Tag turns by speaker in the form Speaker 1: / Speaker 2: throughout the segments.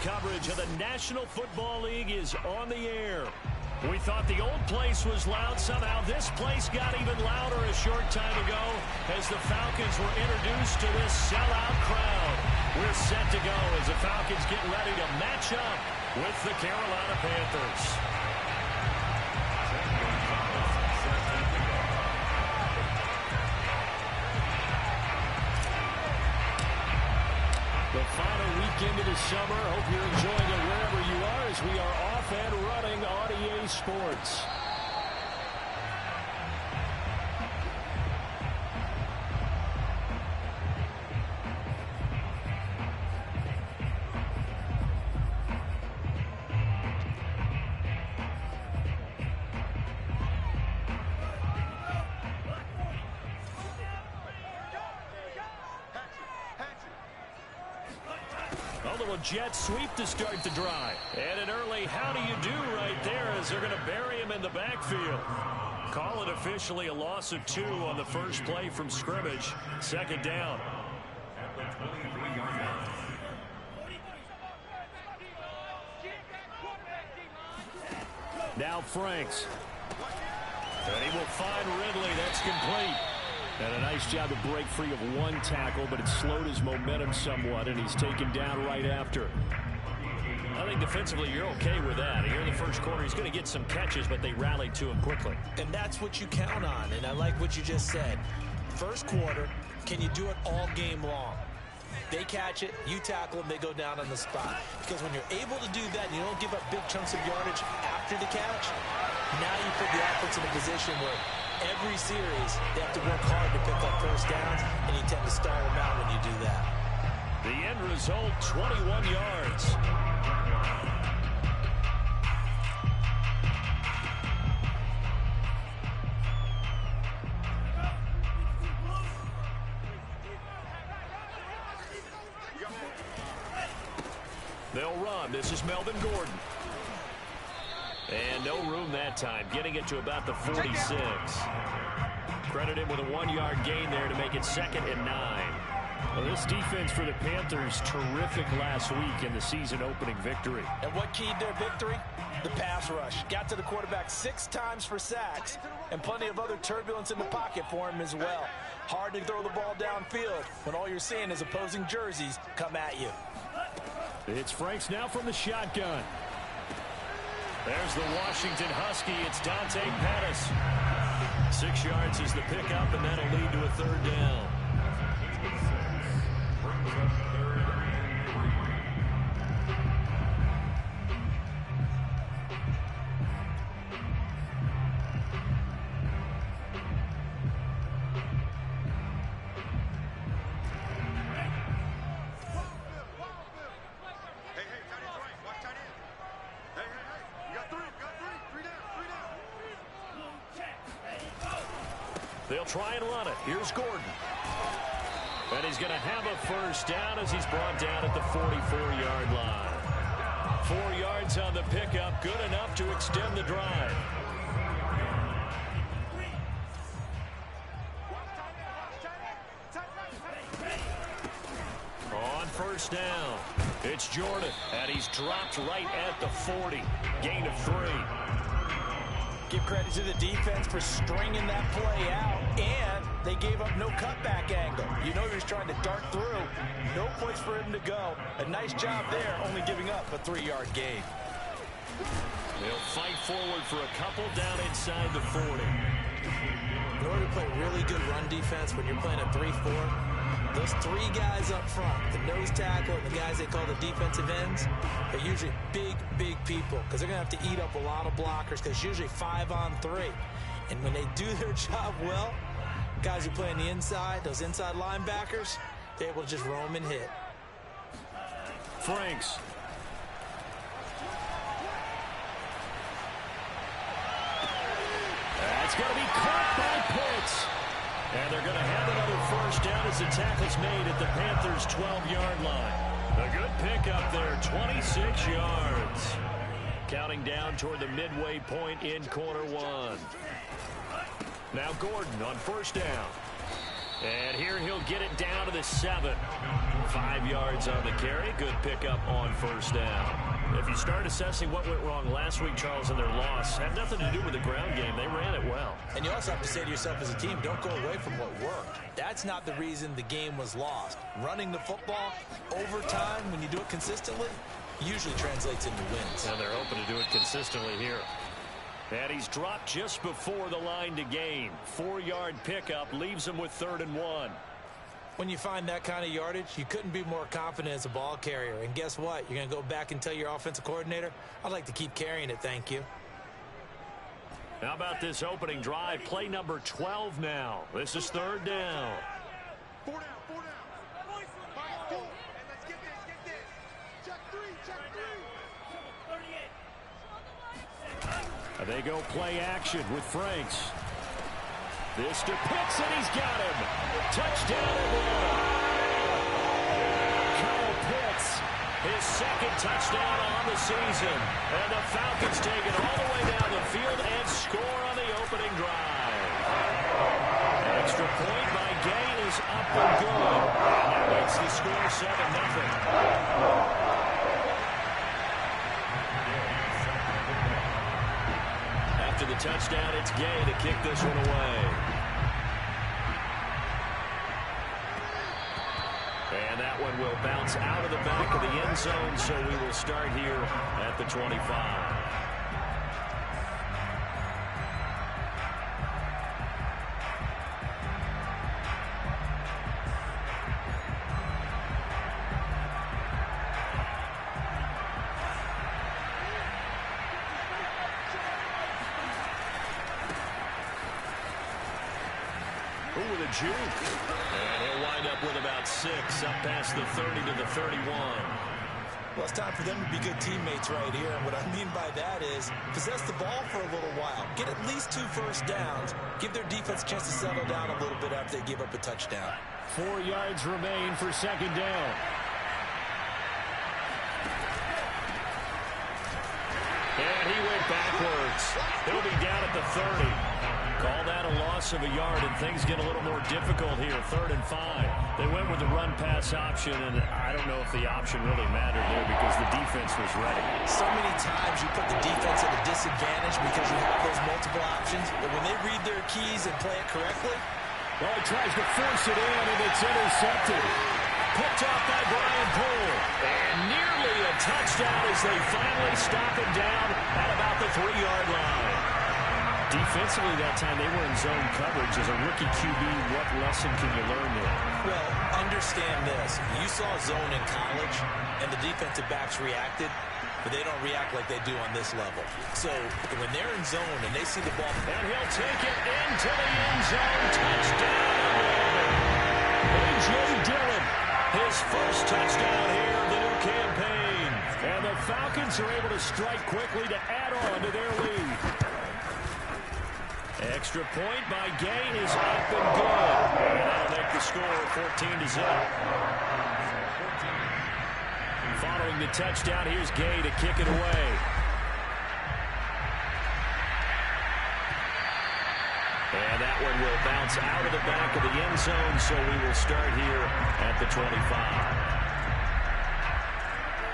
Speaker 1: coverage of the National Football League is on the air. We thought the old place was loud. Somehow this place got even louder a short time ago as the Falcons were introduced to this sellout crowd. We're set to go as the Falcons get ready to match up with the Carolina Panthers. The final weekend of the summer. Hope you're enjoying it wherever you are as we are off and running on EA Sports. Jet sweep to start the drive. And an early how do you do right there as they're going to bury him in the backfield. Call it officially a loss of 2 on the first play from scrimmage. Second down. Now Franks. And he will find Ridley. That's complete. And a nice job to break free of one tackle, but it slowed his momentum somewhat, and he's taken down right after. I think defensively you're okay with that. Here in the first quarter, he's going to get some catches, but they rallied to him quickly.
Speaker 2: And that's what you count on, and I like what you just said. First quarter, can you do it all game long? They catch it, you tackle them, they go down on the spot. Because when you're able to do that and you don't give up big chunks of yardage after the catch, now you put the offense in a position where every series, they have to work hard to pick up first downs, and you tend to stall them out when you do that.
Speaker 1: The end result, 21 yards. They'll run. This is Melvin Gordon. And no room that time, getting it to about the 46. Credit him with a 1-yard gain there to make it 2nd and 9. Well, this defense for the Panthers, terrific last week in the season-opening victory.
Speaker 2: And what keyed their victory? The pass rush. Got to the quarterback 6 times for sacks, and plenty of other turbulence in the pocket for him as well. Hard to throw the ball downfield when all you're seeing is opposing jerseys come at you.
Speaker 1: It's Franks now from the shotgun. There's the Washington Husky. It's Dante Pettis. 6 yards is the pickup, and that'll lead to a 3rd down. They'll try and run it. Here's Gordon. And he's going to have a first down as he's brought down at the 44-yard line. 4 yards on the pickup, good enough to extend the drive. On first down, it's Jordan, and he's dropped right at the 40. Gain of 3.
Speaker 2: Give credit to the defense for stringing that play out, and they gave up no cutback angle. You know he was trying to dart through. No points for him to go. A nice job there, only giving up a 3-yard gain.
Speaker 1: They'll fight forward for a couple down inside the 40.
Speaker 2: In order to play really good run defense when you're playing a 3-4, those 3 guys up front, the nose tackle and the guys they call the defensive ends, are usually big, big people because they're going to have to eat up a lot of blockers because it's usually 5 on 3. And when they do their job well, guys who play on the inside, those inside linebackers, they're able to just roam and hit.
Speaker 1: Franks. That's going to be caught by Pitts. And they're going to have another first down as the tackle's made at the Panthers' 12-yard line. A good pickup there, 26 yards. Counting down toward the midway point in quarter 1. Now Gordon on first down. And here he'll get it down to the 7. 5 yards on the carry. Good pickup on first down. If you start assessing what went wrong last week, Charles, in their loss, had nothing to do with the ground game. They ran it well.
Speaker 2: And you also have to say to yourself as a team, don't go away from what worked. That's not the reason the game was lost. Running the football over time, when you do it consistently, usually translates into wins.
Speaker 1: And they're hoping to do it consistently here. And he's dropped just before the line to gain. 4-yard pickup leaves him with 3rd and 1.
Speaker 2: When you find that kind of yardage, you couldn't be more confident as a ball carrier. And guess what? You're going to go back and tell your offensive coordinator, I'd like to keep carrying it, thank you.
Speaker 1: How about this opening drive? Play number 12 now. This is 3rd down.
Speaker 3: 4 down, 4 down. 5, 4. And let's get this. Check 3, check 3.
Speaker 1: They go play action with Franks. This to Pitts, and he's got him. Touchdown, Atlanta. Kyle Pitts, his 2nd touchdown on the season. And the Falcons take it all the way down the field and score on the opening drive. Extra point by Gay is up and good. And that makes the score 7-0. After the touchdown, it's Gay to kick this one away. And that one will bounce out of the back of the end zone, so we will start here at the 25. With a juke. And he'll wind up with about 6 up past the 30 to the 31.
Speaker 2: Well, it's time for them to be good teammates right here. And what I mean by that is possess the ball for a little while. Get at least 2 first downs. Give their defense a chance to settle down a little bit after they give up a touchdown.
Speaker 1: 4 yards remain for 2nd down. And he went backwards. He'll be down at the 30. Call that a loss of a yard, and things get a little more difficult here. 3rd and 5. They went with the run-pass option, and I don't know if the option really mattered there because the defense was ready.
Speaker 2: So many times you put the defense at a disadvantage because you have those multiple options, but when they read their keys and play it correctly,
Speaker 1: well, he tries to force it in, and it's intercepted. Picked off by Brian Poole. And nearly a touchdown as they finally stop him down at about the 3-yard line. Defensively that time, they were in zone coverage. As a rookie QB, what lesson can you learn there?
Speaker 2: Well, understand this. You saw zone in college, and the defensive backs reacted, but they don't react like they do on this level. So when they're in zone and they see the ball,
Speaker 1: and he'll take it into the end zone. Touchdown. A.J. Dillon, his first touchdown here of the new campaign. And the Falcons are able to strike quickly to add on to their lead. Extra point by Gay is up and good. And that'll make the score 14-0. Following the touchdown, here's Gay to kick it away. And that one will bounce out of the back of the end zone, so we will start here at the 25.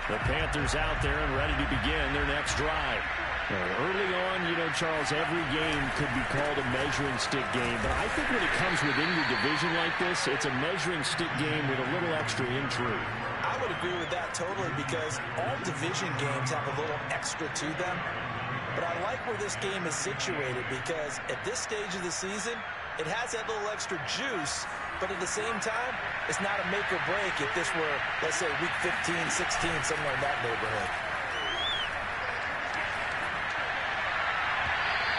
Speaker 1: The Panthers out there and ready to begin their next drive. Early on, you know, Charles, every game could be called a measuring stick game. But I think when it comes within your division like this, it's a measuring stick game with a little extra intrigue.
Speaker 2: I would agree with that totally because all division games have a little extra to them. But I like where this game is situated because at this stage of the season, it has that little extra juice. But at the same time, it's not a make or break if this were, let's say, week 15, 16, somewhere in that neighborhood.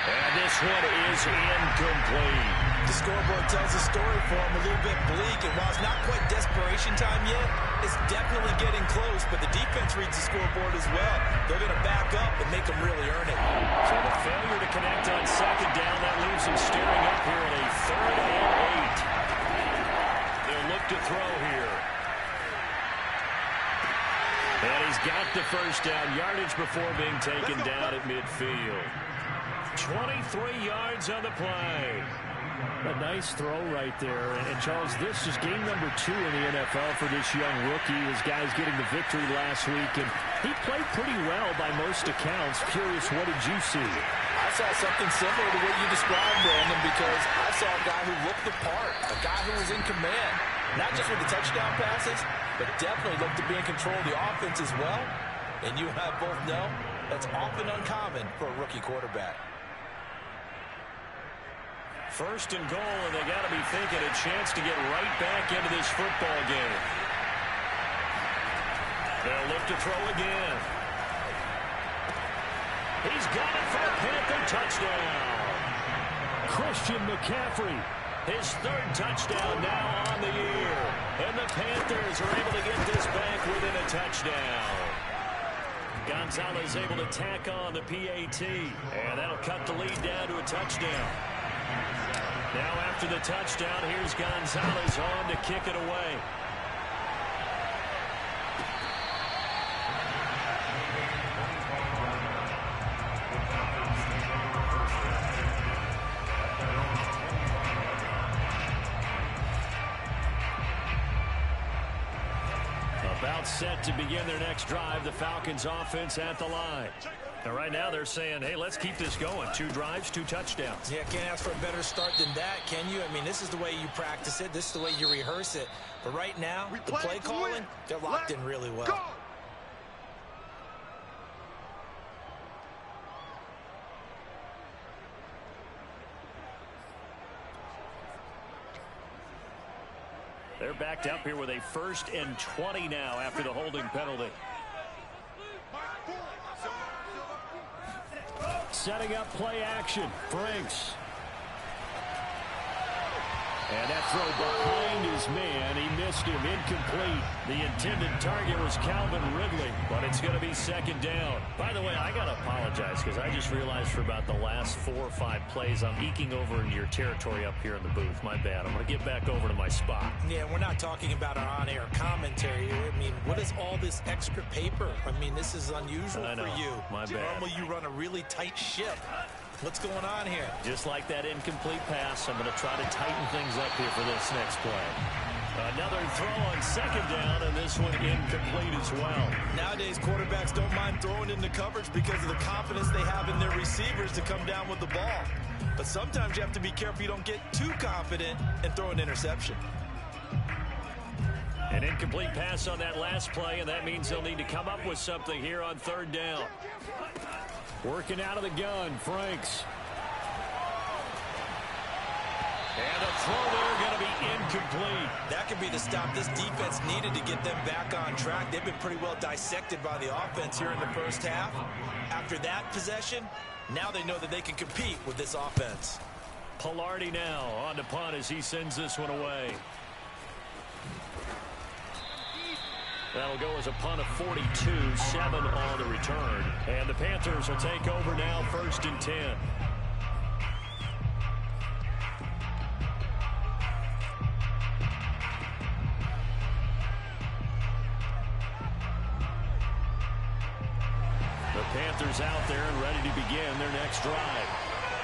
Speaker 1: And this one is incomplete.
Speaker 2: The scoreboard tells the story for him a little bit bleak, and while it's not quite desperation time yet, it's definitely getting close, but the defense reads the scoreboard as well. They're going to back up and make them really earn it.
Speaker 1: So the failure to connect on 2nd down, that leaves them staring up here at a 3rd and 8. They'll look to throw here. And he's got the first down, yardage before being taken down at midfield. 23 yards on the play. A nice throw right there. And Charles, this is game number 2 in the NFL for this young rookie. His guys getting the victory last week, and he played pretty well by most accounts. Curious, what did you see?
Speaker 2: I saw something similar to what you described, Brandon, because I saw a guy who looked the part, a guy who was in command, not just with the touchdown passes, but definitely looked to be in control of the offense as well. And you and I both know that's often uncommon for a rookie quarterback.
Speaker 1: First and goal, and they got to be thinking a chance to get right back into this football game. They'll look to throw again. He's got it for a Panther touchdown. Christian McCaffrey, his 3rd touchdown now on the year. And the Panthers are able to get this back within a touchdown. Gonzalez able to tack on the PAT, and that'll cut the lead down to a touchdown. Now after the touchdown, here's Gonzalez on to kick it away. About set to begin their next drive, the Falcons offense at the line. And right now they're saying, hey, let's keep this going. 2 drives, 2 touchdowns.
Speaker 2: Yeah, can't ask for a better start than that, can you? I mean, this is the way you practice it. This is the way you rehearse it. But right now, the play calling, they're locked in really well.
Speaker 3: Go.
Speaker 1: They're backed up here with a 1st and 20 now after the holding penalty. Setting up play action. Franks. And that throw behind his man. He missed him. Incomplete. The intended target was Calvin Ridley, but it's going to be 2nd down. By the way, I got to apologize because I just realized for about the last 4 or 5 plays, I'm eking over into your territory up here in the booth. My bad. I'm going to get back over to my spot.
Speaker 2: Yeah, we're not talking about our on-air commentary here. I mean, what is all this extra paper? I mean, this is unusual for you.
Speaker 1: My bad.
Speaker 2: Normally you run a really tight ship. What's going on here?
Speaker 1: Just like that incomplete pass, I'm going to try to tighten things up here for this next play. Another throw on 2nd down, and this one incomplete as well.
Speaker 2: Nowadays, quarterbacks don't mind throwing into coverage because of the confidence they have in their receivers to come down with the ball. But sometimes you have to be careful you don't get too confident and throw an interception.
Speaker 1: An incomplete pass on that last play, and that means they'll need to come up with something here on 3rd down. Working out of the gun, Franks. And a throw there going to be incomplete.
Speaker 2: That could be the stop this defense needed to get them back on track. They've been pretty well dissected by the offense here in the 1st half. After that possession, now they know that they can compete with this offense.
Speaker 1: Pilardi now on to punt as he sends this one away. That'll go as a punt of 42, 7 on the return. And the Panthers will take over now, 1st and 10. The Panthers out there and ready to begin their next drive.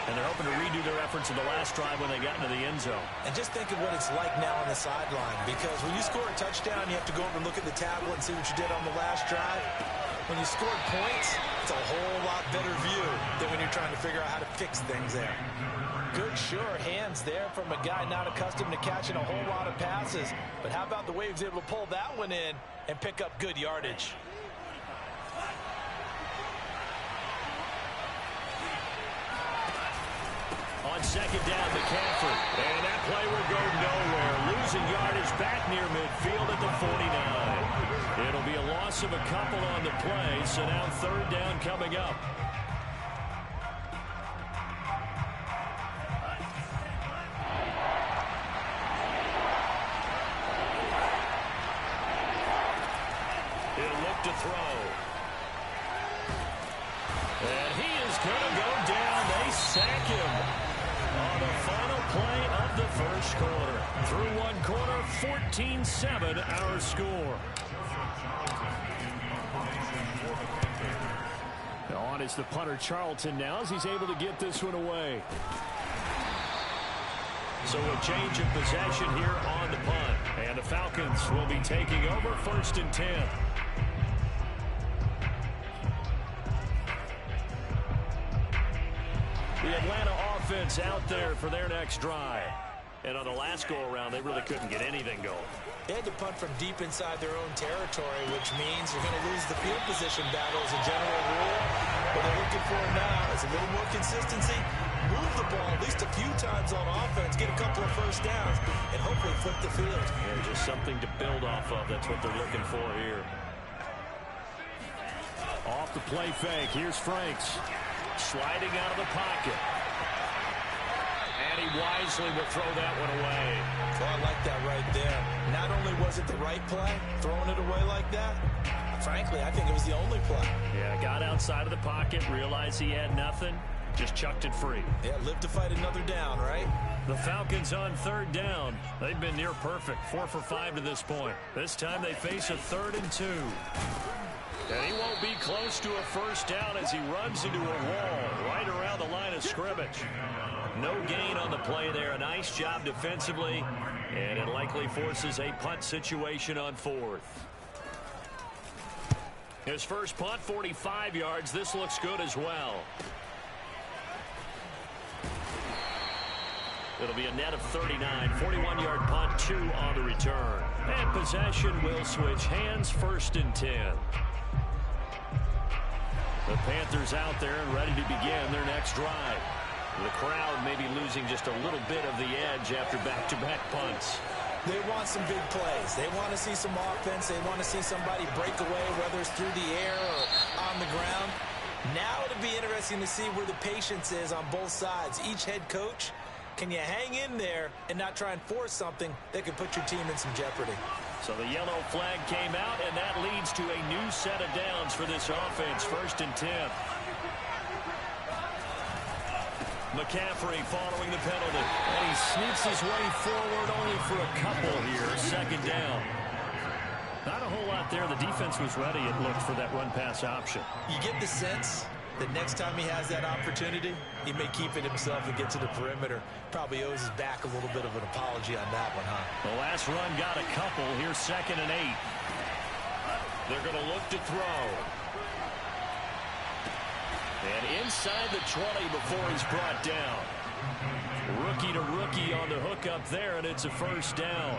Speaker 1: And they're hoping to redo their efforts in the last drive when they got into the end zone.
Speaker 2: And just think of what it's like now on the sideline, because when you score a touchdown, you have to go over and look at the tablet and see what you did on the last drive. When you scored points, it's a whole lot better view than when you're trying to figure out how to fix things there. Good, sure hands there from a guy not accustomed to catching a whole lot of passes. But how about the way he was able to pull that one in and pick up good yardage?
Speaker 1: On 2nd down, McCaffrey. And that play will go nowhere. Losing yardage back near midfield at the 49. It'll be a loss of a couple on the play, so now 3rd down coming up. He'll look to throw. And he is going to go down. They sack him on the final play of the 1st quarter. Through 1 quarter, 14-7 our score. On is the punter Charlton now as he's able to get this one away. So a change of possession here on the punt. And the Falcons will be taking over 1st and 10. The Atlanta offense out there for their next drive. And on the last go-around, they really couldn't get anything going.
Speaker 2: They had to punt from deep inside their own territory, which means you're going to lose the field position battle as a general rule. What they're looking for now is a little more consistency, move the ball at least a few times on offense, get a couple of first downs, and hopefully flip the field.
Speaker 1: Yeah, just something to build off of. That's what they're looking for here. Off the play fake. Here's Franks. Sliding out of the pocket. And he wisely will throw that one away.
Speaker 2: Well, I like that right there. Not only was it the right play, throwing it away like that, frankly, I think it was the only play.
Speaker 1: Yeah, got outside of the pocket, realized he had nothing, just chucked it free.
Speaker 2: Yeah, live to fight another down, right?
Speaker 1: The Falcons on 3rd down. They've been near perfect, 4 for 5 to this point. This time they face a 3rd and 2. And he won't be close to a first down as he runs into a wall right around the line of scrimmage. No gain on the play there. A nice job defensively. And it likely forces a punt situation on 4th. His first punt, 45 yards. This looks good as well. It'll be a net of 39. 41-yard punt, 2 on the return. And possession will switch hands, 1st and 10. The Panthers out there and ready to begin their next drive. The crowd may be losing just a little bit of the edge after back-to-back punts.
Speaker 2: They want some big plays. They want to see some offense. They want to see somebody break away, whether it's through the air or on the ground. Now it'll be interesting to see where the patience is on both sides. Each head coach, can you hang in there and not try and force something that could put your team in some jeopardy?
Speaker 1: So the yellow flag came out, and that leads to a new set of downs for this offense. 1st and 10. McCaffrey following the penalty. And he sneaks his way forward only for a couple here. 2nd down. Not a whole lot there. The defense was ready, it looked, for that run-pass option.
Speaker 2: You get the sense that next time he has that opportunity, he may keep it himself and get to the perimeter. Probably owes his back a little bit of an apology on that one, huh?
Speaker 1: The last run got a couple. Here's 2nd and 8. They're going to look to throw. And inside the 20 before he's brought down. Rookie to rookie on the hook up there, and it's a first down.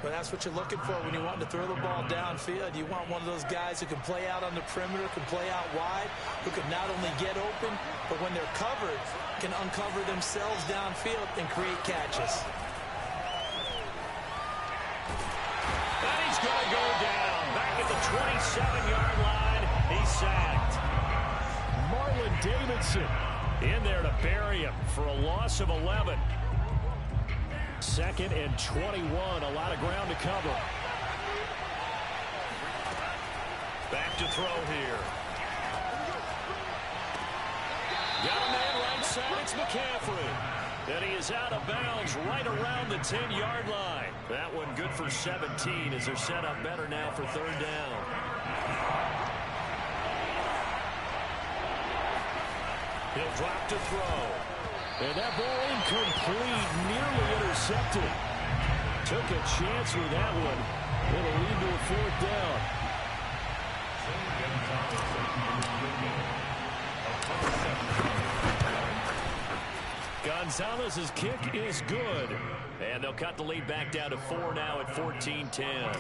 Speaker 2: Well, that's what you're looking for when you want to throw the ball downfield. You want one of those guys who can play out on the perimeter, can play out wide, who can not only get open, but when they're covered, can uncover themselves downfield and create catches.
Speaker 1: And he's going to go down. Back at the 27-yard line, he's sacked. Marlon Davidson in there to bury him for a loss of 11. 2nd and 21. A lot of ground to cover. Back to throw here. Got a man right side. It's McCaffrey. And he is out of bounds right around the 10-yard line. That one good for 17 as they're set up better now for 3rd down. He'll drop to throw. And that ball incomplete, nearly intercepted. Took a chance with that one. It'll lead to a 4th down. Gonzalez's kick is good. And they'll cut the lead back down to 4 now at 14-10.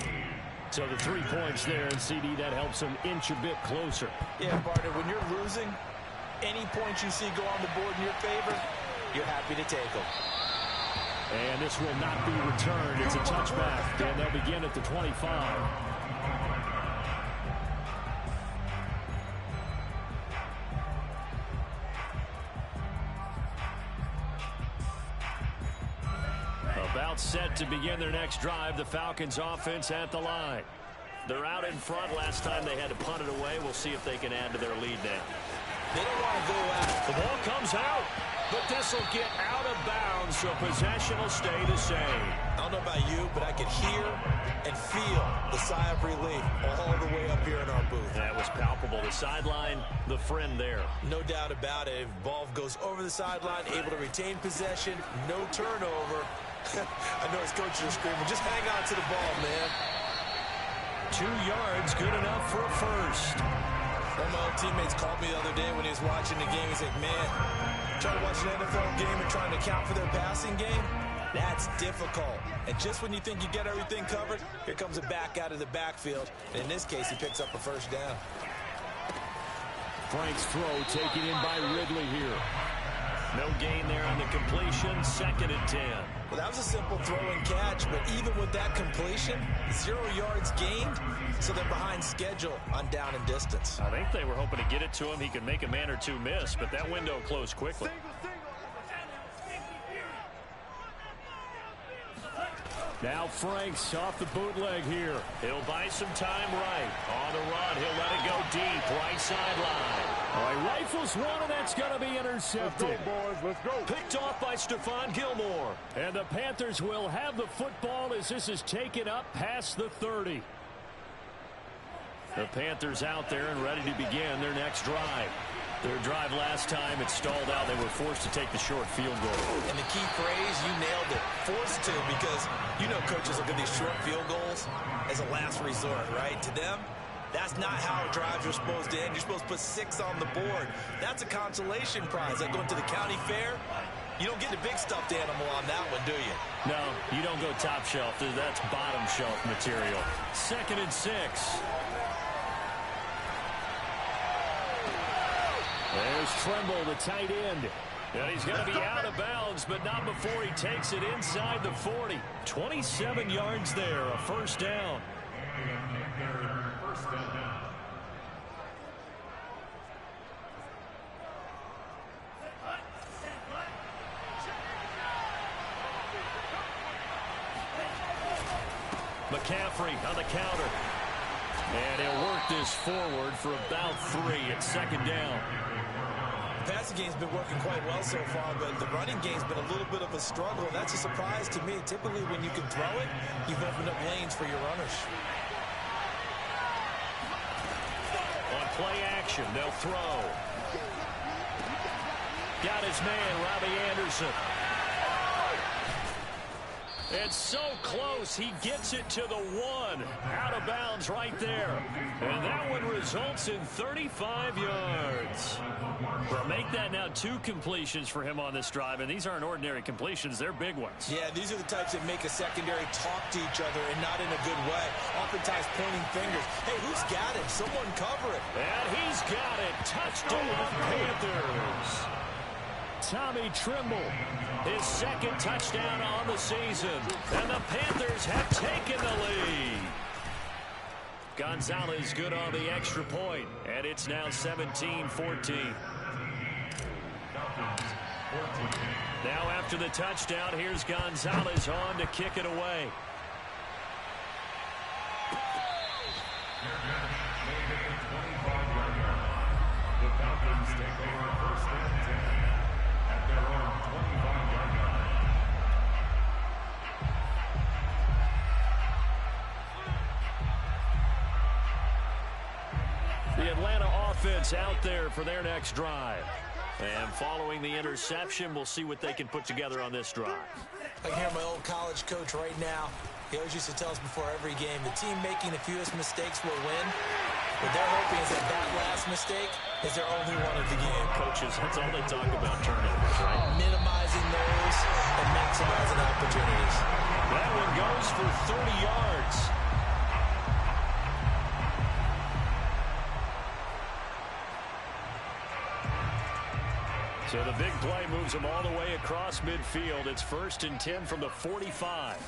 Speaker 1: So the 3 points there, and CD, that helps them inch a bit closer.
Speaker 2: Yeah, partner, when you're losing, any points you see go on the board in your favor, you're happy to take them.
Speaker 1: And this will not be returned. It's a touchback, and they'll begin at the 25. About set to begin their next drive. The Falcons offense at the line. They're out in front. Last time they had to punt it away. We'll see if they can add to their lead now.
Speaker 2: They don't want to go out.
Speaker 1: The ball comes out, but this will get out of bounds, so possession will stay the same.
Speaker 2: I don't know about you, but I could hear and feel the sigh of relief all the way up here in our booth.
Speaker 1: That was palpable. The sideline, the friend there.
Speaker 2: No doubt about it. If the ball goes over the sideline, able to retain possession, no turnover. I know his coaches are screaming, just hang on to the ball, man.
Speaker 1: 2 yards, good enough for a first.
Speaker 2: One of my old teammates called me the other day when he was watching the game. He's like, man, trying to watch an NFL game and trying to account for their passing game, that's difficult. And just when you think you get everything covered, here comes a back out of the backfield. And in this case, he picks up a first down.
Speaker 1: Frank's throw taken in by Ridley here. No gain there on the completion, 2nd and 10.
Speaker 2: Well, that was a simple throw and catch, but even with that completion, 0 yards gained, so they're behind schedule on down and distance.
Speaker 1: I think they were hoping to get it to him. He could make a man or two miss, but that window closed quickly. Now Frank's off the bootleg here. He'll buy some time right. On the run, he'll let it go deep, right sideline. All right, rifles one, and that's going to be intercepted.
Speaker 3: Let's go, boys. Let's go.
Speaker 1: Picked off by Stephon Gilmore. And the Panthers will have the football as this is taken up past the 30. The Panthers out there and ready to begin their next drive. Their drive last time, it stalled out. They were forced to take the short field goal.
Speaker 2: And the key phrase, you nailed it, forced to, because you know coaches look at these short field goals as a last resort, right? To them, that's not how drives are supposed to end. You're supposed to put 6 on the board. That's a consolation prize. Like going to the county fair, you don't get the big stuffed animal on that one, do you?
Speaker 1: No, you don't go top shelf. That's bottom shelf material. 2nd and 6. There's Tremble, the tight end. And he's going to be out of bounds, but not before he takes it inside the 40. 27 yards there, a first down. McCaffrey on the counter. And he'll work this forward for about 3 at 2nd down.
Speaker 2: The passing game's been working quite well so far, but the running game's been a little bit of a struggle. That's a surprise to me. Typically, when you can throw it, you've opened up lanes for your runners.
Speaker 1: On play action, they'll throw. Got his man, Robbie Anderson. It's so close, he gets it to the 1. Out of bounds right there. And that one results in 35 yards. Well, make that now 2 completions for him on this drive, and these aren't ordinary completions, they're big ones.
Speaker 2: Yeah, these are the types that make a secondary talk to each other and not in a good way. Oftentimes pointing fingers. Hey, who's got it? Someone cover it.
Speaker 1: And he's got it. Touchdown, Panthers. Tommy Tremble, his 2nd touchdown on the season. And the Panthers have taken the lead. Gonzalez good on the extra point. And it's now 17-14. Now after the touchdown, here's Gonzalez on to kick it away.
Speaker 3: The Falcons take over 1st and 10 at their own 25-yard line.
Speaker 1: The Atlanta offense out there for their next drive. And following the interception, we'll see what they can put together on this drive.
Speaker 2: I can hear my old college coach right now. He always used to tell us before every game, the team making the fewest mistakes will win. What they're hoping is that that last mistake is their only one of the game.
Speaker 1: Coaches, that's all they talk about, turnovers, right?
Speaker 2: Minimizing those and maximizing opportunities.
Speaker 1: That one goes for 30 yards. So the big play moves them all the way across midfield. It's 1st and 10 from the 45.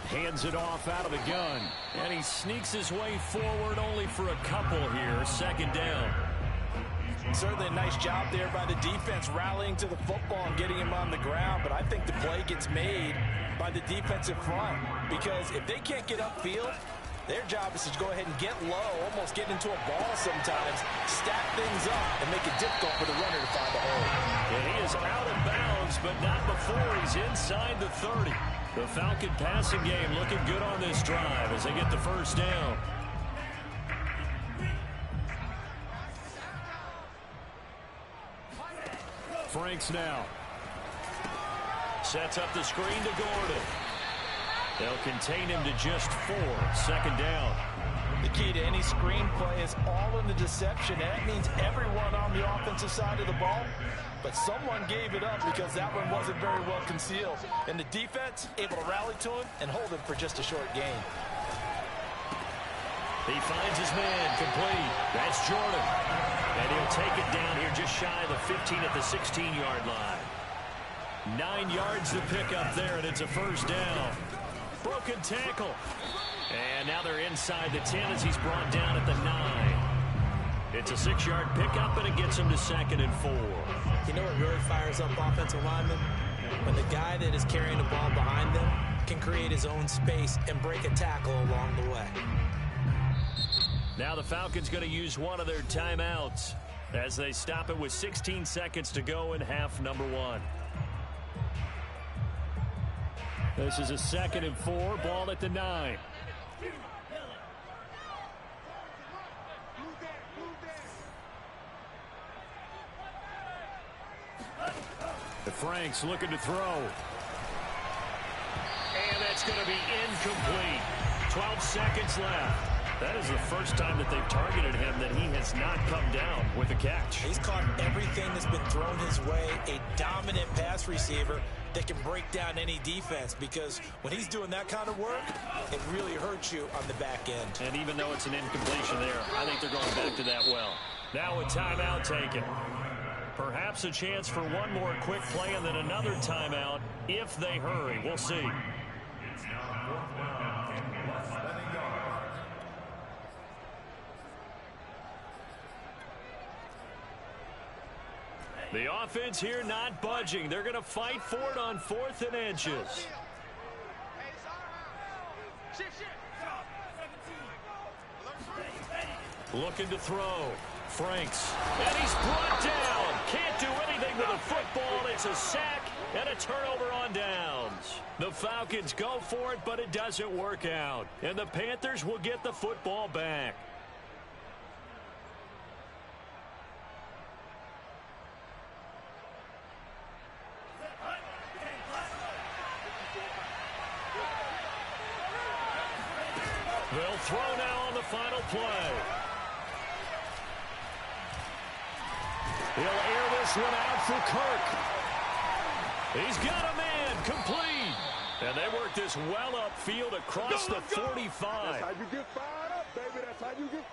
Speaker 1: Hands it off out of the gun. And he sneaks his way forward only for a couple here. 2nd down.
Speaker 2: Certainly a nice job there by the defense rallying to the football and getting him on the ground. But I think the play gets made by the defensive front. Because if they can't get upfield, Their job is to go ahead and get low, almost get into a ball sometimes, stack things up, and make it difficult for the runner to find the hole.
Speaker 1: And he is out of bounds, but not before he's inside the 30. The Falcon passing game looking good on this drive as they get the first down. Franks now. Sets up the screen to Gordon. They'll contain him to just 4. Second down.
Speaker 2: The key to any screenplay is all in the deception. And that means everyone on the offensive side of the ball. But someone gave it up because that one wasn't very well concealed. And the defense able to rally to him and hold him for just a short gain.
Speaker 1: He finds his man complete. That's Jordan. And he'll take it down here just shy of the 15 at the 16-yard line. 9 yards to pick up there, and it's a first down. Broken tackle. And now they're inside the 10 as he's brought down at the 9. It's a 6-yard pickup, and it gets him to 2nd and 4.
Speaker 2: You know what really fires up offensive linemen? When the guy that is carrying the ball behind them can create his own space and break a tackle along the way.
Speaker 1: Now the Falcons going to use one of their timeouts as they stop it with 16 seconds to go in half number 1. This is a 2nd and 4, ball at the 9. The Franks looking to throw. And that's going to be incomplete. 12 seconds left. That is the first time that they've targeted him that he has not come down with a catch.
Speaker 2: He's caught everything that's been thrown his way. A dominant pass receiver that can break down any defense, because when he's doing that kind of work, it really hurts you on the back end.
Speaker 1: And even though it's an incompletion there, I think they're going back to that well. Now a timeout taken. Perhaps a chance for one more quick play and then another timeout if they hurry. We'll see. The offense here not budging. They're going to fight for it on 4th and inches. Looking to throw. Franks. And he's brought down. Can't do anything with a football. It's a sack and a turnover on downs. The Falcons go for it, but it doesn't work out. And the Panthers will get the football back. They'll throw now on the final play. He'll air this one out for Kirk. He's got a man complete. And they work this well upfield across the 45.
Speaker 3: That's how you get fired up, baby. That's how you get.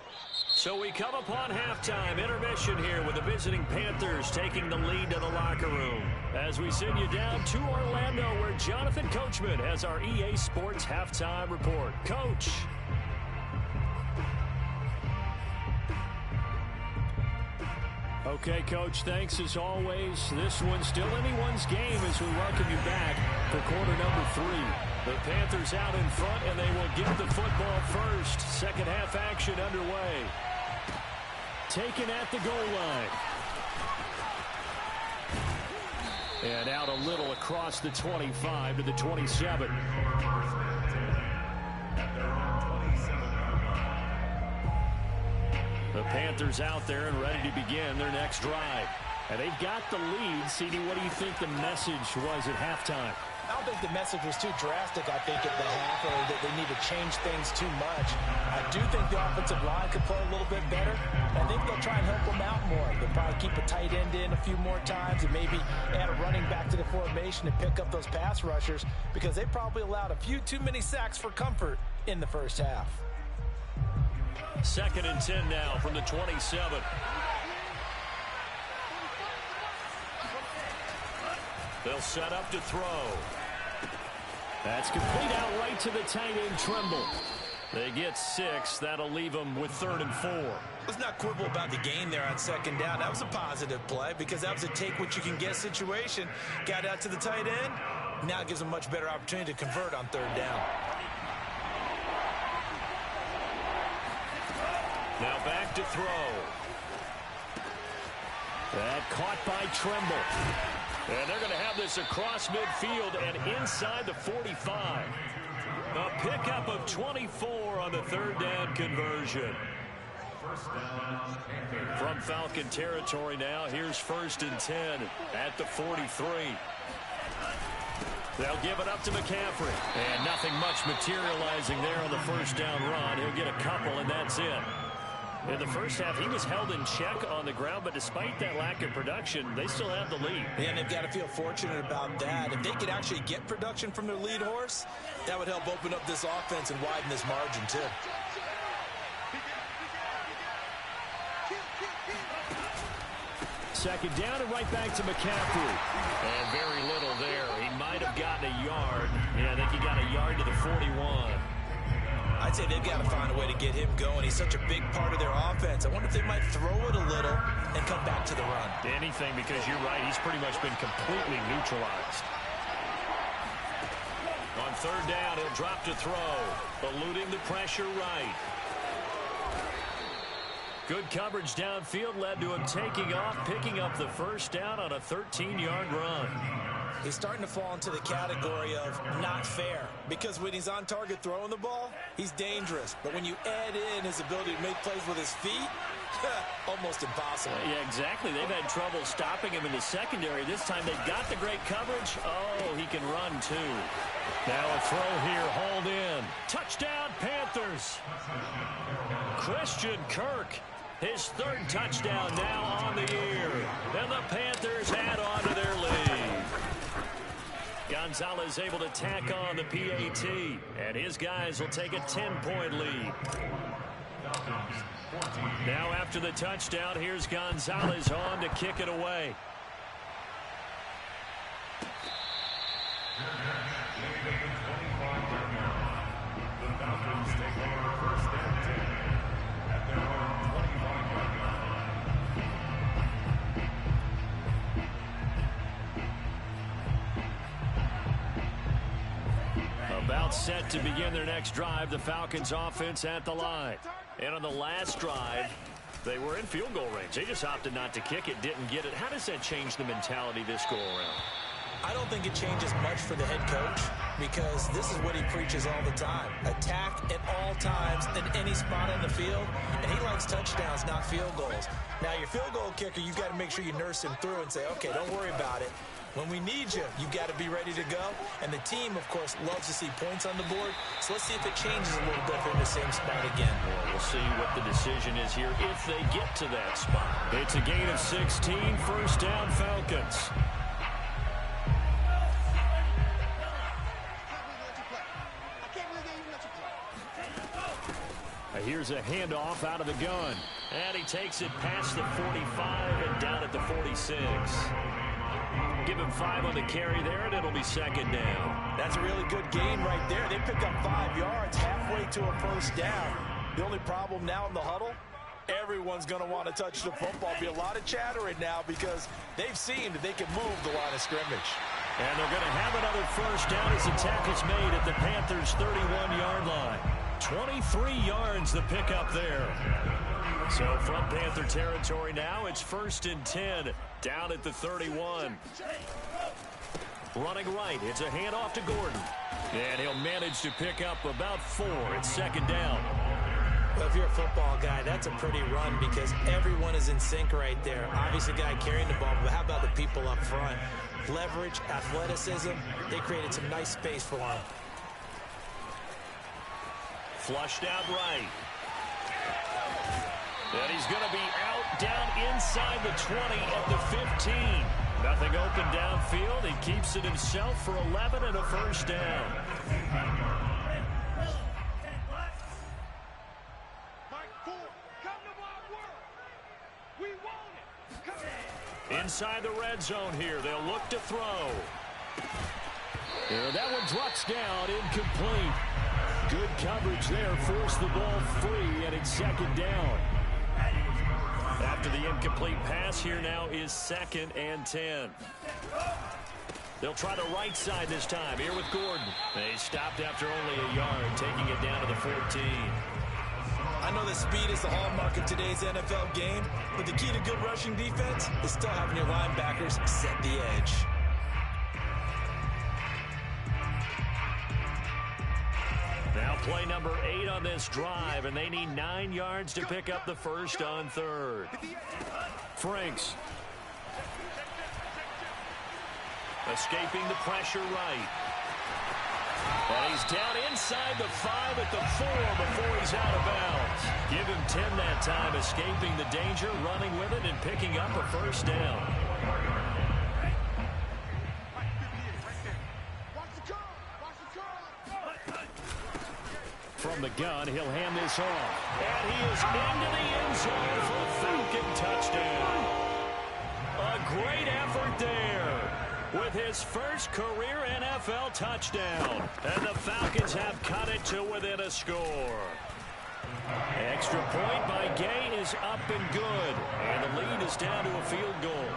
Speaker 1: So we come upon halftime intermission here with the visiting Panthers taking the lead to the locker room. As we send you down to Orlando where Jonathan Coachman has our EA Sports halftime report. Coach. Okay, Coach, thanks as always. This one's still anyone's game as we welcome you back for quarter number 3. The Panthers out in front, and they will get the football first. Second half action underway. Taken at the goal line. And out a little across the 25 to the 27. The Panthers out there and ready to begin their next drive. And they've got the lead. CD, what do you think the message was at halftime?
Speaker 2: I don't think the message was too drastic, I think, at the half, or that they need to change things too much. I do think the offensive line could play a little bit better. I think they'll try and help them out more. They'll probably keep a tight end in a few more times and maybe add a running back to the formation and pick up those pass rushers, because they probably allowed a few too many sacks for comfort in the first half.
Speaker 1: 2nd and 10 now from the 27. They'll set up to throw. That's complete out right to the tight end, Tremble. They get 6. That'll leave them with 3rd and 4.
Speaker 2: Let's not quibble about the gain there on 2nd down. That was a positive play because that was a take-what-you-can-get situation. Got out to the tight end. Now it gives them a much better opportunity to convert on 3rd down.
Speaker 1: Now back to throw. That caught by Trimble. And they're going to have this across midfield and inside the 45. A pickup of 24 on the third down conversion. From Falcon territory now, here's 1st and 10 at the 43. They'll give it up to McCaffrey. And nothing much materializing there on the first down run. He'll get a couple, and that's it. In the first half, he was held in check on the ground, but despite that lack of production, they still have the lead.
Speaker 2: Yeah, and they've got to feel fortunate about that. If they could actually get production from their lead horse, that would help open up this offense and widen this margin, too.
Speaker 1: Second down and right back to McCaffrey. And very little there. He might have gotten a yard. Yeah, I think he got a yard to the 41.
Speaker 2: I'd say they've got to find a way to get him going. He's such a big part of their offense. I wonder if they might throw it a little and come back to the run.
Speaker 1: Anything, because you're right. He's pretty much been completely neutralized. On third down, he'll drop to throw. Eluding the pressure right. Good coverage downfield led to him taking off, picking up the first down on a 13-yard run.
Speaker 2: He's starting to fall into the category of not fair, because when he's on target throwing the ball, he's dangerous. But when you add in his ability to make plays with his feet, almost impossible.
Speaker 1: Yeah, exactly. They've had trouble stopping him in the secondary. This time they've got the great coverage. Oh, he can run too. Now a throw here, hauled in. Touchdown, Panthers. Christian Kirk. His third touchdown now on the year. And the Panthers add on to their lead. Gonzalez able to tack on the PAT. And his guys will take a 10-point lead. Now after the touchdown, here's Gonzalez on to kick it away. About set to begin their next drive, the Falcons offense at the line. And on the last drive, they were in field goal range. They just opted not to kick it, didn't get it. How does that change the mentality this go around?
Speaker 2: I don't think it changes much for the head coach, because this is what he preaches all the time. Attack at all times in any spot on the field, and he likes touchdowns, not field goals. Now, your field goal kicker, you've got to make sure you nurse him through and say, okay, don't worry about it. When we need you, you've got to be ready to go. And the team, of course, loves to see points on the board. So let's see if it changes a little bit in the same spot again.
Speaker 1: Well, we'll see what the decision is here if they get to that spot. It's a gain of 16, first down Falcons. Here's a handoff out of the gun. And he takes it past the 45 and down at the 46. Give him 5 on the carry there, and it'll be second down.
Speaker 2: That's a really good gain right there. They pick up 5 yards halfway to a first down. The only problem now in the huddle, everyone's going to want to touch the football. Be a lot of chattering now because they've seen that they can move the line of scrimmage.
Speaker 1: And they're going to have another first down as the tackle's made at the Panthers' 31-yard line. 23 yards the pickup there. So from Panther territory now, it's 1st and 10 down at the 31. Running right, it's a handoff to Gordon. And he'll manage to pick up about 4. It's second down.
Speaker 2: Well, if you're a football guy, that's a pretty run because everyone is in sync right there. Obviously, the guy carrying the ball, but how about the people up front? Leverage, athleticism, they created some nice space for him.
Speaker 1: Flushed out right. And he's going to be out down inside the 20 at the 15. Nothing open downfield. He keeps it himself for 11 and a first down. Inside the red zone here. They'll look to throw. And that one drops down, incomplete. Good coverage there. Forced the ball free, and it's second down. After the incomplete pass, here now is 2nd and 10. They'll try the right side this time. Here with Gordon. They stopped after only a yard, taking it down to the 14.
Speaker 2: I know that speed is the hallmark of today's NFL game, but the key to good rushing defense is still having your linebackers set the edge.
Speaker 1: Now play number 8 on this drive, and they need 9 yards to pick up the first on third. Franks. Escaping the pressure right. And he's down inside the 5 at the 4 before he's out of bounds. Give him 10 that time, escaping the danger, running with it, and picking up a first down. From the gun, he'll hand this off. And he is into the end zone for a Falcon touchdown. A great effort there with his first career NFL touchdown. And the Falcons have cut it to within a score. Extra point by Gay is up and good. And the lead is down to a field goal.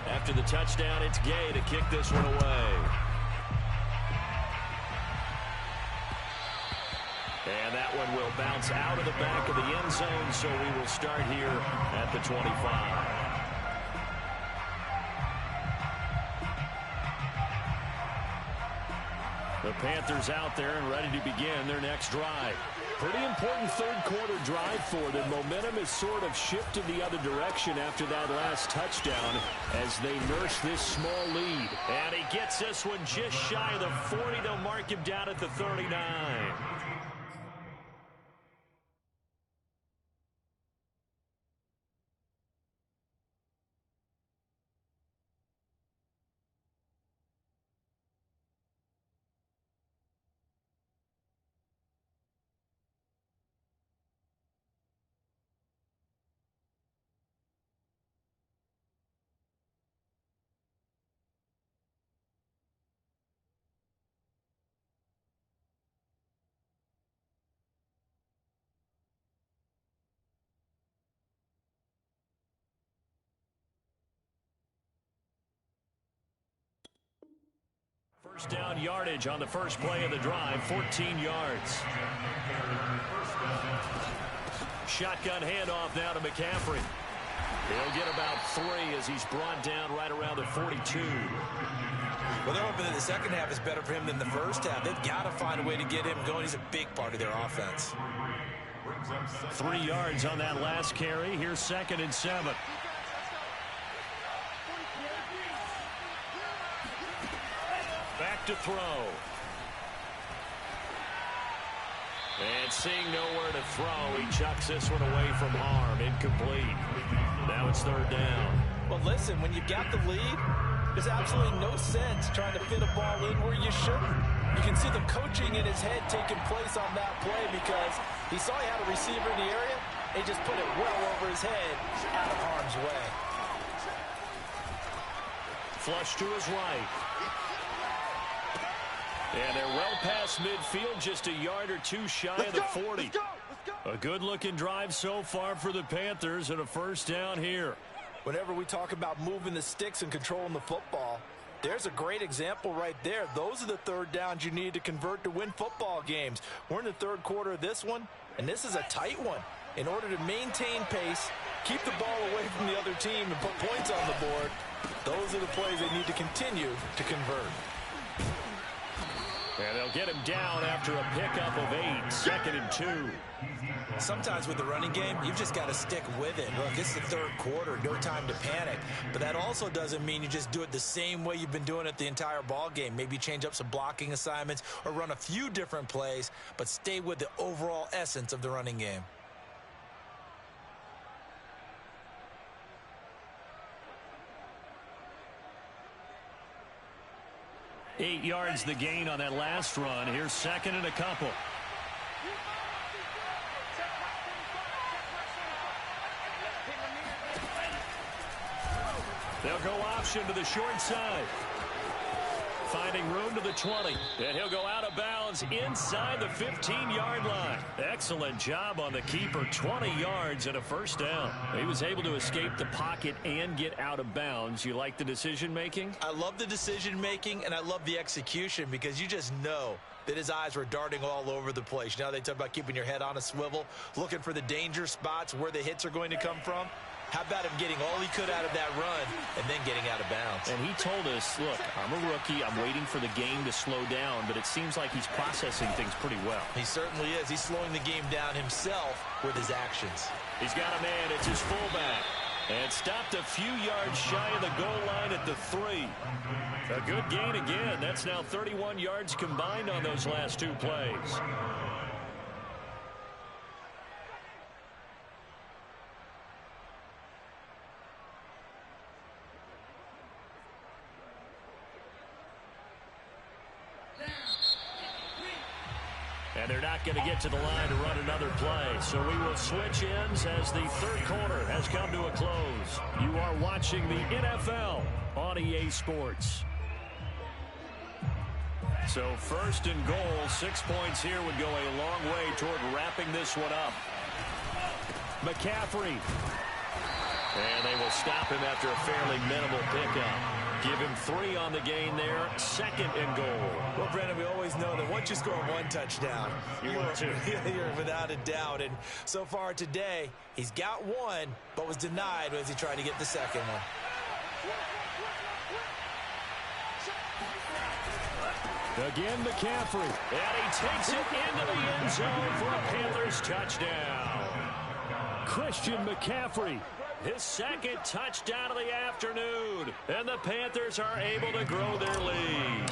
Speaker 1: After the touchdown, it's Gay to kick this one away. And that one will bounce out of the back of the end zone, so we will start here at the 25. The Panthers out there and ready to begin their next drive. Pretty important third-quarter drive for them. Momentum has sort of shifted the other direction after that last touchdown as they nurse this small lead. And he gets this one just shy of the 40. They'll mark him down at the 39. First down yardage on the first play of the drive, 14 yards. Shotgun handoff now to McCaffrey. He'll get about 3 as he's brought down right around the 42.
Speaker 2: Well, they're hoping that the second half is better for him than the first half. They've got to find a way to get him going. He's a big part of their offense.
Speaker 1: 3 yards on that last carry. Here's 2nd and 7. Back to throw. And seeing nowhere to throw, he chucks this one away from harm. Incomplete. Now it's 3rd down.
Speaker 2: Well, listen, when you've got the lead, there's absolutely no sense trying to fit a ball in where you shouldn't. You can see the coaching in his head taking place on that play because he saw he had a receiver in the area. He just put it well over his head, out of harm's way.
Speaker 1: Flush to his right. And they're well past midfield, just a yard or 2 shy of the 40. A good-looking drive so far for the Panthers and a first down here.
Speaker 2: Whenever we talk about moving the sticks and controlling the football, there's a great example right there. Those are the 3rd downs you need to convert to win football games. We're in the 3rd quarter of this one, and this is a tight one. In order to maintain pace, keep the ball away from the other team, and put points on the board, those are the plays they need to continue to convert.
Speaker 1: And they'll get him down after a pickup of 8, 2nd and 2.
Speaker 2: Sometimes with the running game, you've just got to stick with it. Look, it's the 3rd quarter, no time to panic. But that also doesn't mean you just do it the same way you've been doing it the entire ball game. Maybe change up some blocking assignments or run a few different plays, but stay with the overall essence of the running game.
Speaker 1: Eight yards the gain on that last run. Here's 2nd and a couple. They'll go option to the short side. finding room to the 20. And he'll go out of bounds inside the 15-yard line. Excellent job on the keeper. 20 yards and a first down. He was able to escape the pocket and get out of bounds. You like the decision-making?
Speaker 2: I love the decision-making, and I love the execution because you just know that his eyes were darting all over the place. You know, they talk about keeping your head on a swivel, looking for the danger spots where the hits are going to come from. How about him getting all he could out of that run and then getting out of bounds?
Speaker 1: And he told us, look, I'm a rookie. I'm waiting for the game to slow down, but it seems like he's processing things pretty well.
Speaker 2: He certainly is. He's slowing the game down himself with his actions.
Speaker 1: He's got a man. It's his fullback. And stopped a few yards shy of the goal line at the 3. A good gain again. That's now 31 yards combined on those last 2 plays. And they're not going to get to the line to run another play. So we will switch ends as the third quarter has come to a close. You are watching the NFL on EA Sports. So first and goal, 6 points here would go a long way toward wrapping this one up. McCaffrey. And they will stop him after a fairly minimal pickup. Give him 3 on the gain there. Second and goal.
Speaker 2: Well, Brandon, we always know that once you score 1 touchdown, you're without a doubt. And so far today, he's got 1, but was denied as he tried to get the second one.
Speaker 1: Again, McCaffrey. And he takes it into the end zone for a Panthers touchdown. Christian McCaffrey. His second touchdown of the afternoon. And the Panthers are able to grow their lead.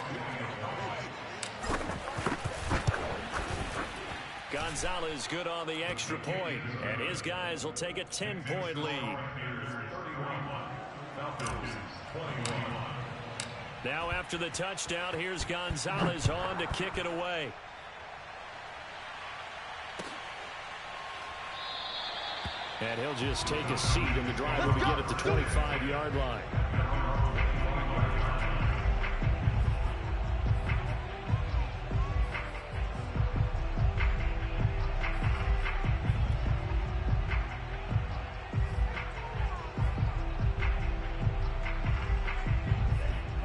Speaker 1: Gonzalez good on the extra point. And his guys will take a 10-point lead. Now after the touchdown, here's Gonzalez on to kick it away. And he'll just take a seat, and the drive will begin at the 25-yard line.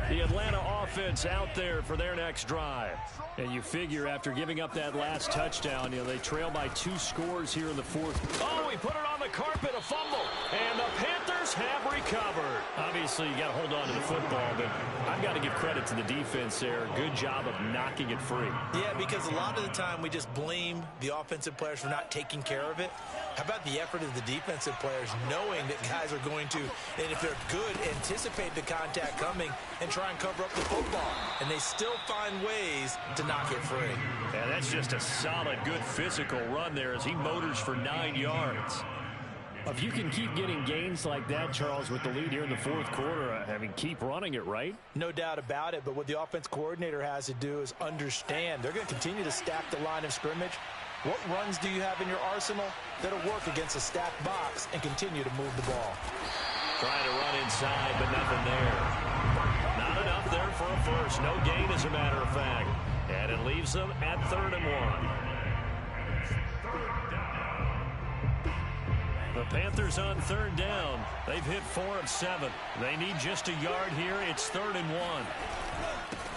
Speaker 1: The Atlanta offense out there for their next drive. And you figure after giving up that last touchdown, you know, they trail by 2 scores here in the fourth. Oh, he put it on the carpet, a fumble. And the Panthers have recovered. Obviously, you got to hold on to the football, but I've got to give credit to the defense there. Good job of knocking it free.
Speaker 2: Yeah, because a lot of the time we just blame the offensive players for not taking care of it. How about the effort of the defensive players knowing that guys are going to, and if they're good, anticipate the contact coming and try and cover up the football. And they still find ways to knock it free.
Speaker 1: And that's just a solid, good physical run there as he motors for 9 yards. If you can keep getting gains like that, Charles, with the lead here in the fourth quarter, I mean, keep running it, right?
Speaker 2: No doubt about it, but what the offense coordinator has to do is understand they're going to continue to stack the line of scrimmage. What runs do you have in your arsenal that'll work against a stacked box and continue to move the ball?
Speaker 1: Trying to run inside, but nothing there. Not enough there for a first. No gain, as a matter of fact. And it leaves them at 3rd and 1. The Panthers on 3rd down. They've hit 4 of 7. They need just a yard here. It's 3rd and 1.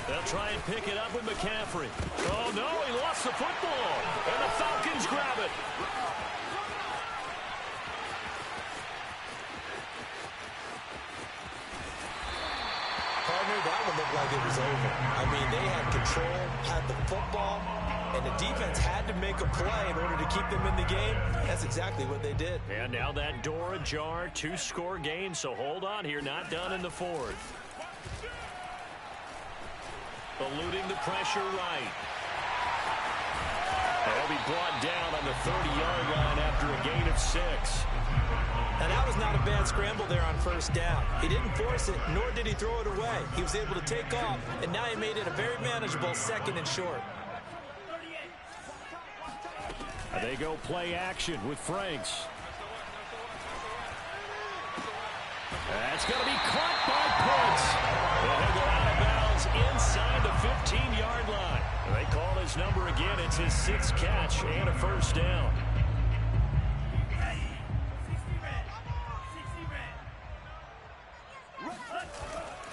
Speaker 1: They'll try and pick it up with McCaffrey. Oh, no, he lost the football. And the Falcons grab it.
Speaker 2: Partner, that one looked like it was over. I mean, they had control, had the football, and the defense had to make a play in order to keep them in the game. That's exactly what they did.
Speaker 1: And now that door ajar, 2-score game, so hold on here, not done in the 4th. Eluding the pressure right. They'll be brought down on the 30-yard line after a gain of 6.
Speaker 2: Now, that was not a bad scramble there on 1st down. He didn't force it, nor did he throw it away. He was able to take off, and now he made it a very manageable 2nd and short.
Speaker 1: They go play action with Franks. That's going to be caught by Pitts. And he'll go out of bounds inside sixth catch and a first down.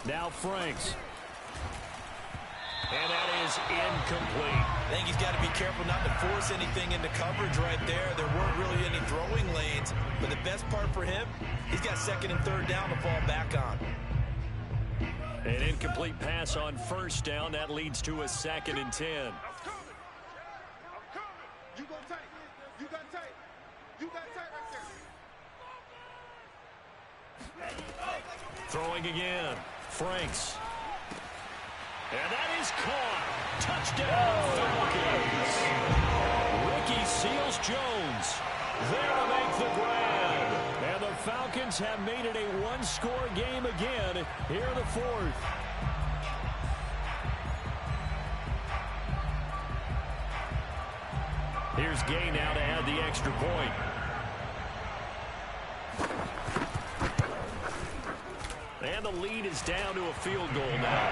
Speaker 1: Now Franks. And that is incomplete.
Speaker 2: I think he's got to be careful not to force anything into coverage right there. There weren't really any throwing lanes. But the best part for him, he's got second and third down to fall back on.
Speaker 1: An incomplete pass on first down. That leads to a 2nd and 10.
Speaker 3: I'm coming. You go tight. You got tight. You got tight right there.
Speaker 1: Throwing again. Franks. And that is caught. Touchdown, Falcons. Ricky Seals-Jones there to make the grab. And the Falcons have made it a one-score game again here in the 4th. Here's Gay now to add the extra point. And the lead is down to a field goal now.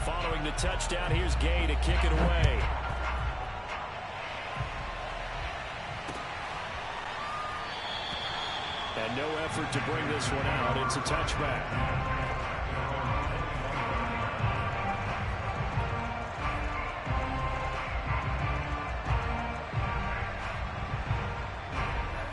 Speaker 1: Following the touchdown, here's Gay to kick it away. And no effort to bring this one out. It's a touchback.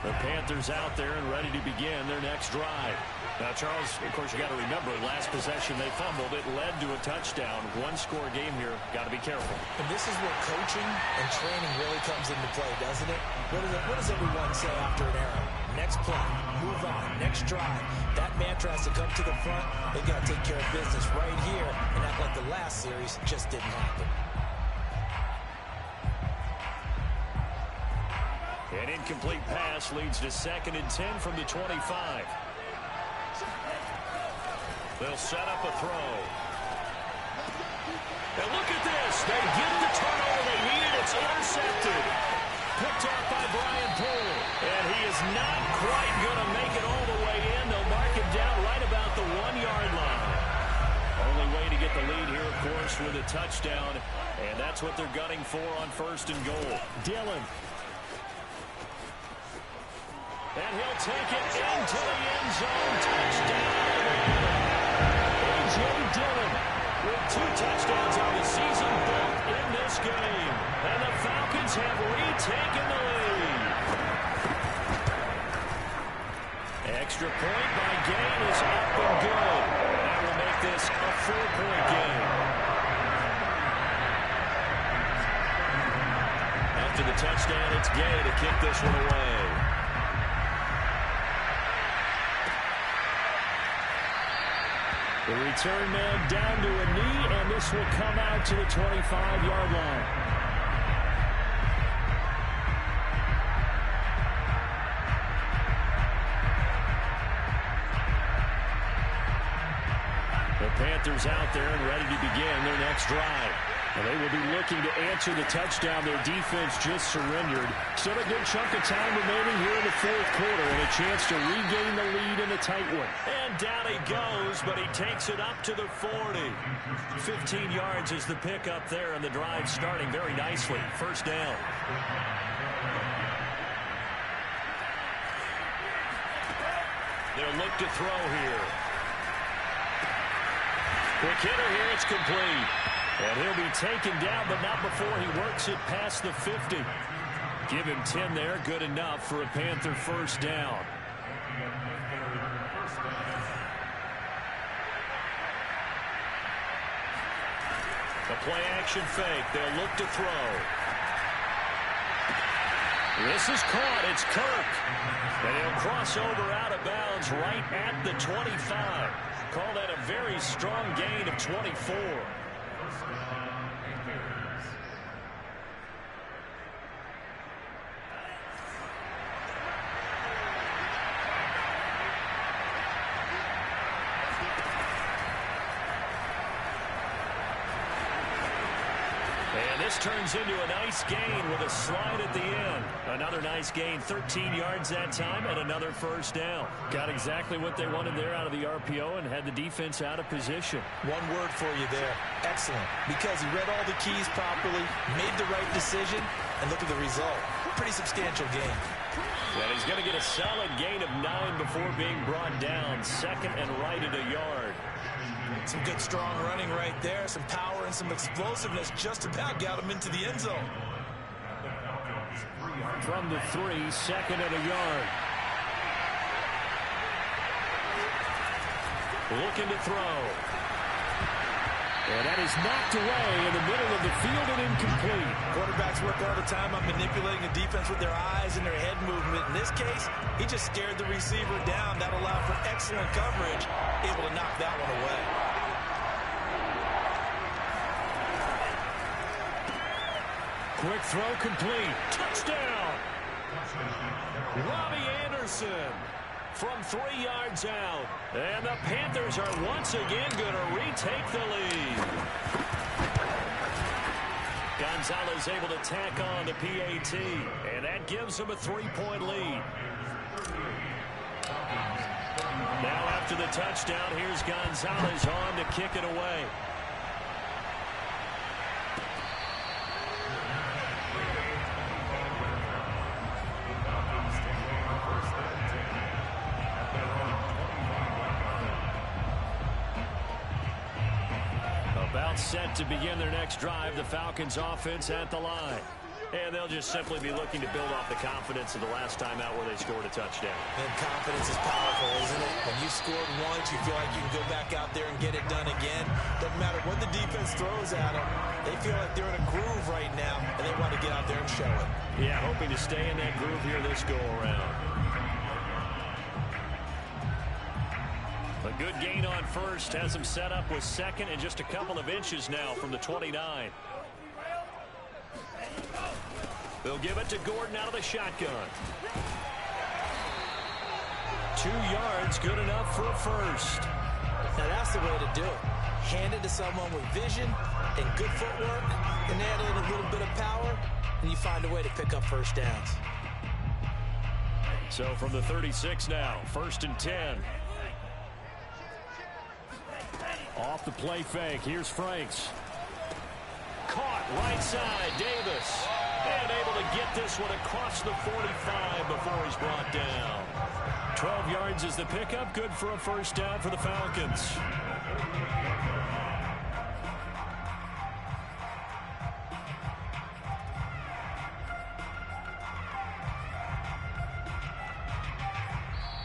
Speaker 1: The Panthers out there and ready to begin their next drive. Now, Charles, of course, you got to remember, last possession they fumbled. It led to a touchdown. One-score game here. Got to be careful.
Speaker 2: And this is where coaching and training really comes into play, doesn't it? What does everyone say after an error? Next play, move on, next drive. That mantra has to come to the front. They've got to take care of business right here and act like the last series just didn't happen.
Speaker 1: An incomplete pass leads to 2nd and 10 from the 25. They'll set up a throw. And look at this. They get the turnover they needed. It's intercepted. Picked up by Brian Poole. And he is not quite going to make it all the way in. They'll mark him down right about the 1-yard line. Only way to get the lead here, of course, with a touchdown. And that's what they're gunning for on 1st and goal. Dillon. And he'll take it into the end zone. Touchdown. A.J. Dillon with 2 touchdowns on the season, both in this game. And the Falcons have retaken the lead. Extra point by Gain is up and good. That will make this a 4-point game. After the touchdown, it's Gay to kick this one away. The return man down to a knee, and this will come out to the 25-yard line. The Panthers out there and ready to begin their next drive. And they will be looking to answer the touchdown their defense just surrendered. Still a good chunk of time remaining here in the 4th quarter and a chance to regain the lead in a tight one. And down he goes, but he takes it up to the 40. 15 yards is the pickup there, and the drive starting very nicely. First down. They'll look to throw here. Quick hitter here, it's complete. And he'll be taken down, but not before he works it past the 50. Give him 10 there, good enough for a Panther first down. The play action fake, they'll look to throw. This is caught, it's Kirk. And he'll cross over out of bounds right at the 25. Call that a very strong gain of 24. this turns into a nice gain with a slide at the end. Another nice gain, 13 yards that time, and another first down. Got exactly what they wanted there out of the RPO and had the defense out of position.
Speaker 2: One word for you there, excellent, because he read all the keys properly, made the right decision, and look at the result. Pretty substantial gain.
Speaker 1: And he's going to get a solid gain of 9 before being brought down. Second and right at a yard.
Speaker 2: Some good strong running right there. Some power and some explosiveness just about got him into the end zone.
Speaker 1: From the 3, second and a yard. Looking to throw. And that is knocked away in the middle of the field and incomplete.
Speaker 2: Quarterbacks work all the time on manipulating the defense with their eyes and their head movement. In this case, he just scared the receiver down. That allowed for excellent coverage, able to knock that one away.
Speaker 1: Quick throw complete. Touchdown! Robbie Anderson from 3 yards out. And the Panthers are once again going to retake the lead. Gonzalez able to tack on the PAT. And that gives him a 3-point lead. Now after the touchdown, here's Gonzalez on to kick it away. About set to begin their next drive, the Falcons offense at the line. And they'll just simply be looking to build off the confidence of the last time out where they scored a touchdown.
Speaker 2: And confidence is powerful, isn't it? When you scored once, you feel like you can go back out there and get it done again. Doesn't matter what the defense throws at them. They feel like they're in a groove right now, and they want to get out there and show it.
Speaker 1: Yeah, hoping to stay in that groove here this go-around. A good gain on first has him set up with second and just a couple of inches now from the 29. They'll give it to Gordon out of the shotgun. 2 yards, good enough for a first.
Speaker 2: Now that's the way to do it. Hand it to someone with vision and good footwork, and add in a little bit of power, and you find a way to pick up first downs.
Speaker 1: So from the 36 now, 1st and 10. Off the play fake, here's Franks. Caught right side, Davis. And able to get this one across the 45 before he's brought down. 12 yards is the pickup, good for a first down for the Falcons.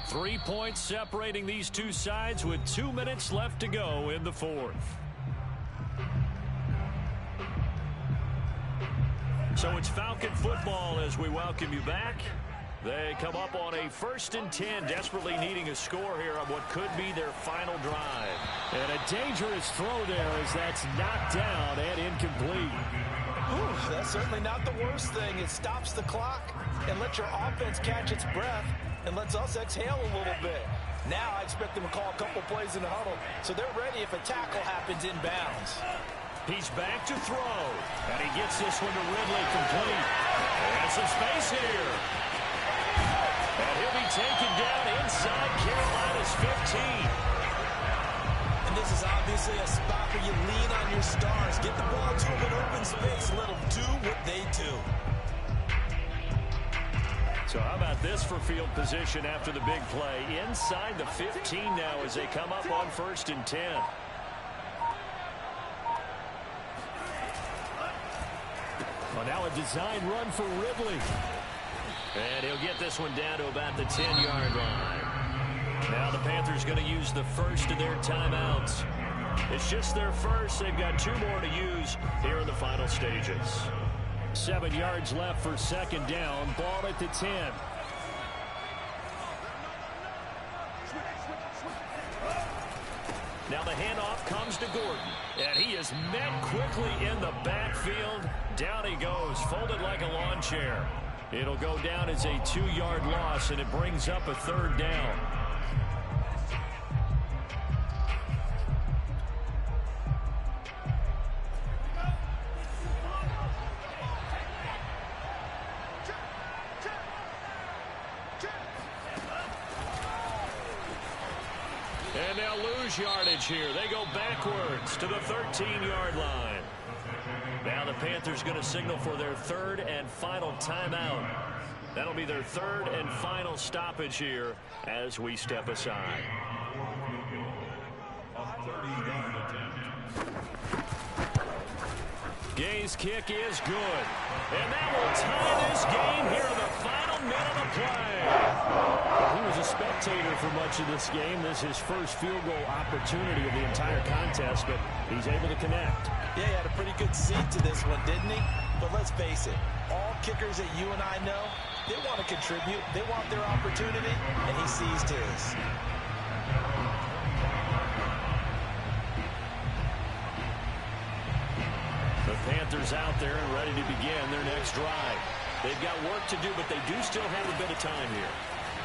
Speaker 1: Three points separating these two sides with 2 minutes left to go in the fourth. So it's Falcon football as we welcome you back. They come up on a 1st and 10, desperately needing a score here on what could be their final drive. And a dangerous throw there as that's knocked down and incomplete.
Speaker 2: Ooh, that's certainly not the worst thing. It stops the clock and lets your offense catch its breath and lets us exhale a little bit. Now I expect them to call a couple plays in the huddle, so they're ready if a tackle happens inbounds.
Speaker 1: He's back to throw, and he gets this one to Ridley complete. And some space here. And he'll be taken down inside Carolina's 15.
Speaker 2: And this is obviously a spot where you lean on your stars. Get the ball to them in open space and let them do what they do.
Speaker 1: So how about this for field position after the big play? Inside the 15 now as they come up on 1st and 10. Well, now a design run for Ridley. And he'll get this one down to about the 10-yard line. Now the Panthers going to use the first of their timeouts. It's just their first. They've got 2 more to use here in the final stages. 7 yards left for 2nd down. Ball at the 10. Now the handoff comes to Gordon. And he is met quickly in the backfield. Down he goes, folded like a lawn chair. It'll go down as a 2-yard loss, and it brings up a 3rd down. And they'll lose yardage here. They go backwards to the 13-yard line. Now the Panthers going to signal for their third and final timeout. That'll be their third and final stoppage here as we step aside. Gay's kick is good. And that will tie this game here in the final minute of play. He was a spectator for much of this game. This is his first field goal opportunity of the entire contest, but he's able to connect.
Speaker 2: Yeah, he had a pretty good seat to this one, didn't he? But let's face it, all kickers that you and I know, they want to contribute. They want their opportunity, and he seized his.
Speaker 1: The Panthers out there and ready to begin their next drive. They've got work to do, but they do still have a bit of time here.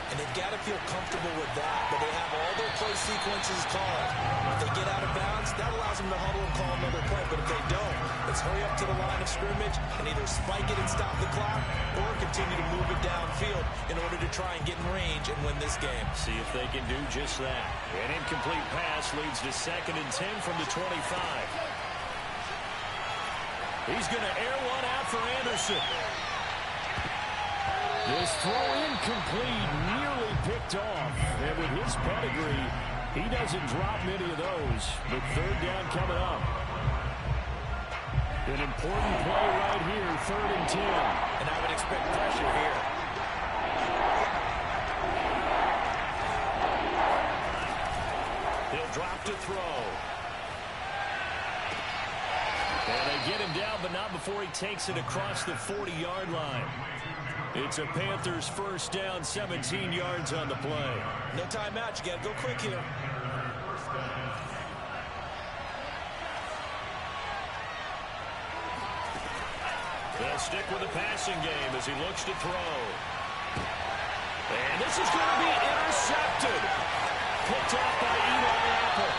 Speaker 2: And they've got to feel comfortable with that, but they have all their play sequences called. If they get out of bounds, that allows them to huddle and call another play. But if they don't, let's hurry up to the line of scrimmage and either spike it and stop the clock or continue to move it downfield in order to try and get in range and win this game.
Speaker 1: See if they can do just that. An incomplete pass leads to 2nd and 10 from the 25. He's going to air one out for Anderson. This throw incomplete, nearly picked off. And with his pedigree, he doesn't drop many of those. But third down coming up. An important play right here, 3rd and 10.
Speaker 2: And I would expect pressure here.
Speaker 1: He'll drop to throw. And they get him down, but not before he takes it across the 40-yard line. It's a Panthers first down, 17 yards on the play.
Speaker 2: No timeout. You got to go quick here.
Speaker 1: They'll stick with the passing game as he looks to throw. And this is going to be intercepted. Picked off by Eli Apple.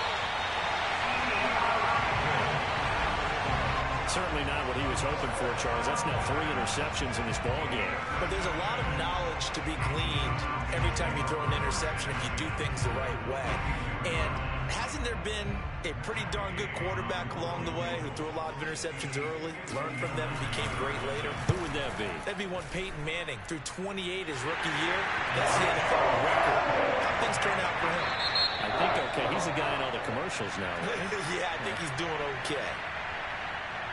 Speaker 1: Certainly not what he was hoping for, Charles. That's now 3 interceptions in this ball game.
Speaker 2: But there's a lot of knowledge to be gleaned every time you throw an interception if you do things the right way. And hasn't there been a pretty darn good quarterback along the way who threw a lot of interceptions early, learned from them, became great later?
Speaker 1: Who would that be?
Speaker 2: That'd be one Peyton Manning. Threw 28 his rookie year. That's the NFL record. How things turn out for him?
Speaker 1: I think okay. He's the guy in all the commercials now.
Speaker 2: Yeah, I think he's doing okay.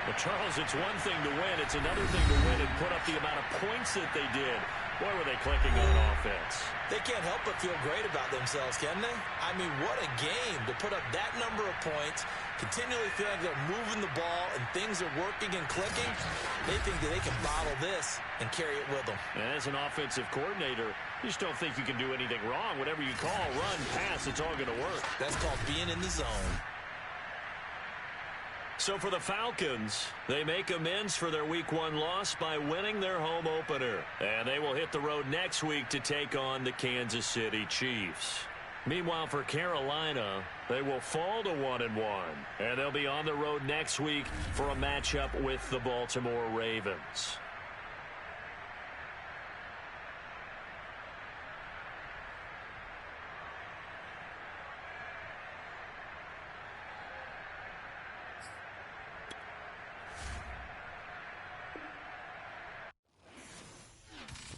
Speaker 1: But, Charles, it's one thing to win. It's another thing to win and put up the amount of points that they did. Boy, were they clicking on offense.
Speaker 2: They can't help but feel great about themselves, can they? I mean, what a game to put up that number of points, continually feel like they're moving the ball and things are working and clicking. They think that they can bottle this and carry it with them.
Speaker 1: And as an offensive coordinator, you just don't think you can do anything wrong. Whatever you call, run, pass, it's all going to work.
Speaker 2: That's called being in the zone.
Speaker 1: So for the Falcons, they make amends for their Week 1 loss by winning their home opener. And they will hit the road next week to take on the Kansas City Chiefs. Meanwhile, for Carolina, they will fall to 1-1. And they'll be on the road next week for a matchup with the Baltimore Ravens.